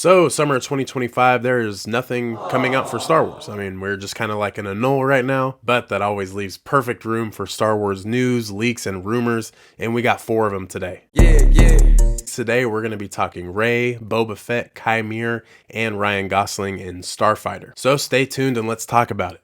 So, summer of 2025, there is nothing coming out for Star Wars. I mean, we're just kind of like in a null right now, but that always leaves perfect room for Star Wars news, leaks, and rumors, and we got 4 of them today. Today, we're going to be talking Rey, Boba Fett, Qimir, and Ryan Gosling in Starfighter. So stay tuned and let's talk about it.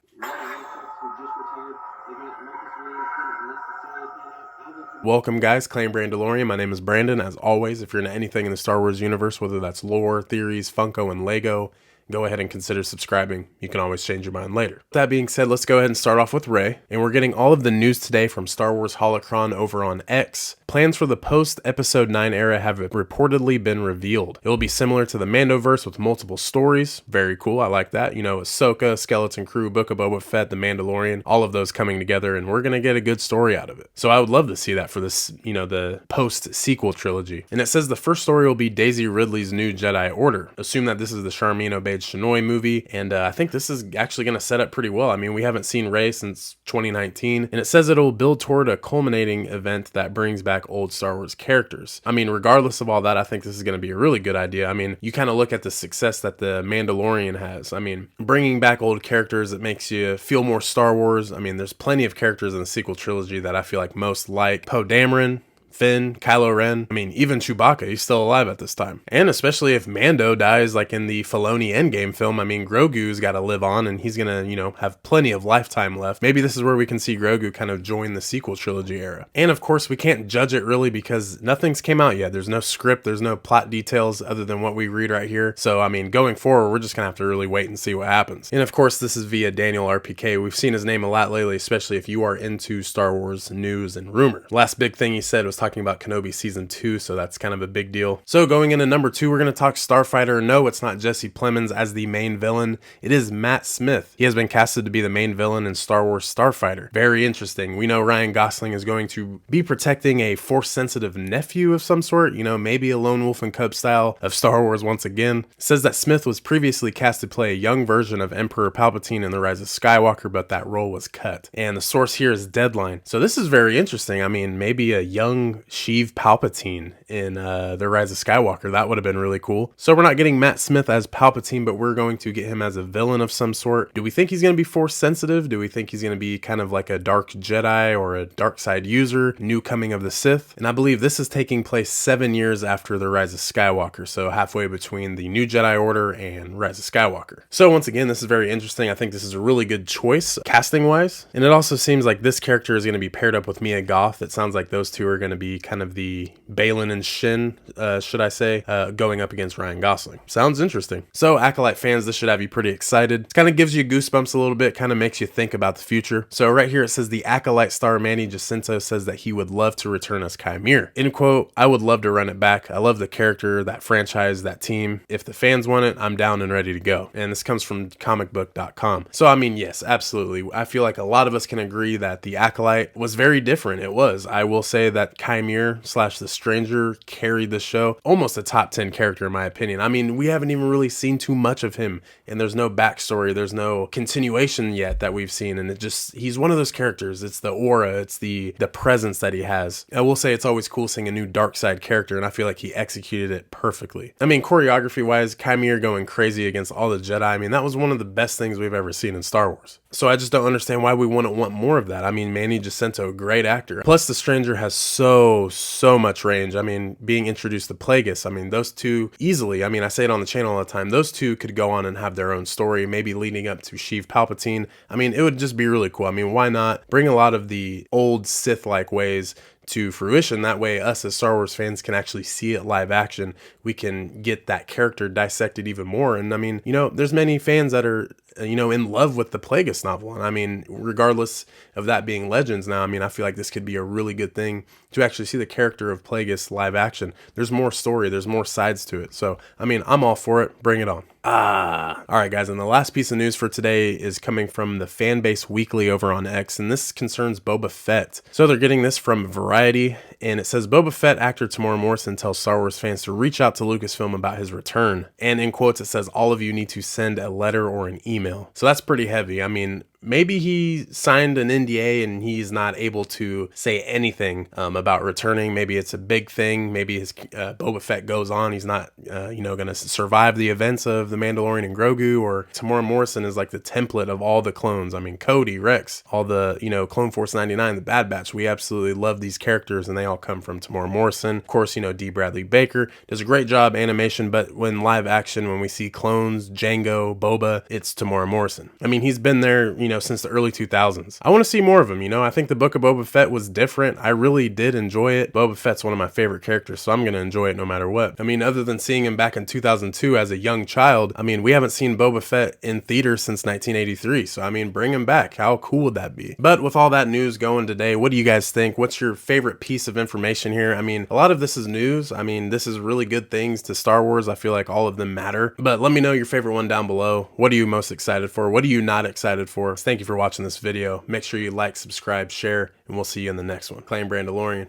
Welcome guys, Claim Brandalorian. My name is Brandon. As always, if you're into anything in the Star Wars universe, whether that's lore, theories, Funko, and Lego, go ahead and consider subscribing. You can always change your mind later. That being said, let's go ahead and start off with Rey. And we're getting all of the news today from Star Wars Holocron over on X. Plans for the post-Episode 9 era have reportedly been revealed. It will be similar to the Mandoverse with multiple stories. Very cool, I like that. You know, Ahsoka, Skeleton Crew, Book of Boba Fett, The Mandalorian, all of those coming together, and we're gonna get a good story out of it. So I would love to see that for this, the post-sequel trilogy. And it says the first story will be Daisy Ridley's new Jedi Order. Assume that this is the Charmin Obeid Shinoy movie, and I think this is actually going to set up pretty well. I mean, we haven't seen Rey since 2019, and it says it'll build toward a culminating event that brings back old Star Wars characters. I mean, regardless of all that, I think this is going to be a really good idea. I mean, you kind of look at the success that the Mandalorian has. I mean, bringing back old characters, it makes you feel more Star Wars. I mean, there's plenty of characters in the sequel trilogy that I feel like most like. Poe Dameron, Finn, Kylo Ren, I mean, even Chewbacca, he's still alive at this time. And especially if Mando dies like in the Filoni Endgame film, I mean, Grogu's got to live on and he's gonna, have plenty of lifetime left. Maybe this is where we can see Grogu kind of join the sequel trilogy era. And of course, we can't judge it really because nothing's came out yet. There's no script, there's no plot details other than what we read right here. So, I mean, going forward, we're just gonna have to really wait and see what happens. And of course, this is via Daniel RPK. We've seen his name a lot lately, especially if you are into Star Wars news and rumor. Last big thing he said was talking about Kenobi Season 2, so that's kind of a big deal. So going into number 2, we're going to talk Starfighter. No, it's not Jesse Plemons as the main villain. It is Matt Smith. He has been casted to be the main villain in Star Wars Starfighter. Very interesting. We know Ryan Gosling is going to be protecting a Force-sensitive nephew of some sort, maybe a lone wolf and cub style of Star Wars once again. It says that Smith was previously cast to play a young version of Emperor Palpatine in The Rise of Skywalker, but that role was cut. And the source here is Deadline. So this is very interesting. I mean, maybe a young Sheev Palpatine in The Rise of Skywalker. That would have been really cool. So we're not getting Matt Smith as Palpatine, but we're going to get him as a villain of some sort. Do we think he's going to be Force sensitive? Do we think he's going to be kind of like a dark Jedi or a dark side user? New coming of the Sith? And I believe this is taking place 7 years after The Rise of Skywalker, so halfway between the New Jedi Order and Rise of Skywalker. So once again, this is very interesting. I think this is a really good choice casting wise. And it also seems like this character is going to be paired up with Mia Goth. It sounds like those two are going to be kind of the Balin and Shin, should I say, going up against Ryan Gosling. Sounds interesting. So Acolyte fans, this should have you pretty excited. It kind of gives you goosebumps a little bit, kind of makes you think about the future. So right here it says the Acolyte star Manny Jacinto says that he would love to return as Qimir. End quote. I would love to run it back. I love the character, that franchise, that team. If the fans want it, I'm down and ready to go. And this comes from comicbook.com. So I mean, yes, absolutely. I feel like a lot of us can agree that the Acolyte was very different. It was. I will say that Qimir / the Stranger carried the show. Almost a top 10 character in my opinion. I mean, we haven't even really seen too much of him, and there's no backstory, there's no continuation yet that we've seen, and he's one of those characters. It's the aura, it's the presence that he has. I will say it's always cool seeing a new dark side character, and I feel like he executed it perfectly. I mean, choreography wise, Qimir going crazy against all the Jedi, I mean, that was one of the best things we've ever seen in Star Wars. So I just don't understand why we wouldn't want more of that. I mean, Manny Jacinto, great actor. Plus the Stranger has so much range. I mean, being introduced to Plagueis, I mean, those two easily, I mean, I say it on the channel all the time, those two could go on and have their own story, maybe leading up to Sheev Palpatine. I mean, it would just be really cool. I mean, why not bring a lot of the old Sith-like ways to fruition? That way us as Star Wars fans can actually see it live action. We can get that character dissected even more. And I mean, there's many fans that are in love with the Plagueis novel. And I mean, regardless of that being Legends now, I mean, I feel like this could be a really good thing to actually see the character of Plagueis live action. There's more story, there's more sides to it. So, I mean, I'm all for it. Bring it on. All right, guys. And the last piece of news for today is coming from the Fanbase Weekly over on X, and this concerns Boba Fett. So they're getting this from Variety, and it says Boba Fett actor Tamora Morrison tells Star Wars fans to reach out to Lucasfilm about his return. And in quotes, it says all of you need to send a letter or an email. So that's pretty heavy. I mean, maybe he signed an NDA and he's not able to say anything about returning. Maybe it's a big thing. Maybe his Boba Fett goes on. He's not, going to survive the events of The Mandalorian and Grogu, or Tamora Morrison is like the template of all the clones. I mean, Cody, Rex, all the, Clone Force 99, the Bad Batch. We absolutely love these characters, and they all come from Tamora Morrison. Of course, D. Bradley Baker does a great job animation, but when live action, when we see clones, Jango, Boba, it's Tamora Morrison. I mean, he's been there, since the early 2000s. I want to see more of him. I think the Book of Boba Fett was different. I really did enjoy it. Boba Fett's one of my favorite characters, so I'm going to enjoy it no matter what. I mean, other than seeing him back in 2002 as a young child, I mean, we haven't seen Boba Fett in theaters since 1983, so I mean, bring him back. How cool would that be? But with all that news going today, what do you guys think? What's your favorite piece of information here? I mean, a lot of this is news. I mean, this is really good things to Star Wars. I feel like all of them matter. But let me know your favorite one down below. What are you most excited for? What are you not excited for? Thank you for watching this video. Make sure you like, subscribe, share, and we'll see you in the next one. Claim Brandalorian.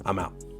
I'm out.